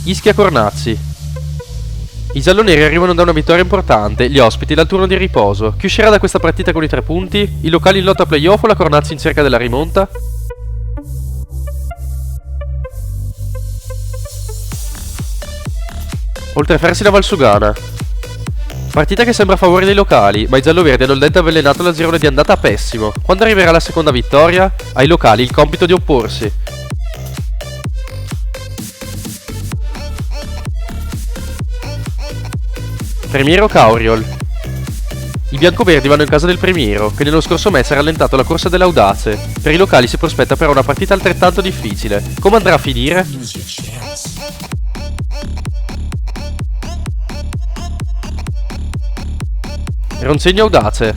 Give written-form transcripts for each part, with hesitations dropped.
Ischia Cornazzi. I gialloneri arrivano da una vittoria importante, gli ospiti dal turno di riposo. Chi uscirà da questa partita con i 3 punti? I locali in lotta a playoff o la Cornazzi in cerca della rimonta? Oltrefersi la Valsugana. Partita che sembra a favore dei locali, ma i gialloverdi hanno il dente avvelenato dal girone di andata pessimo. Quando arriverà la seconda vittoria, ai locali il compito di opporsi. Premiero Cauriol. I biancoverdi vanno in casa del Premiero, che nello scorso mese ha rallentato la corsa dell'Audace. Per i locali si prospetta però una partita altrettanto difficile. Come andrà a finire? Ronsegno Audace.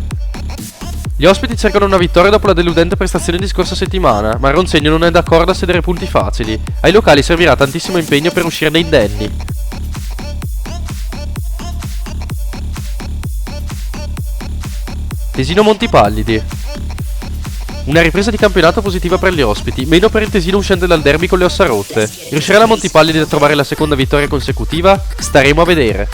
Gli ospiti cercano una vittoria dopo la deludente prestazione di scorsa settimana, ma il Ronsegno non è d'accordo a sedere punti facili. Ai locali servirà tantissimo impegno per uscirne indenni. Tesino Montipallidi. Una ripresa di campionato positiva per gli ospiti, meno per il Tesino uscendo dal derby con le ossa rotte. Riuscirà la Montipallidi a trovare la seconda vittoria consecutiva? Staremo a vedere.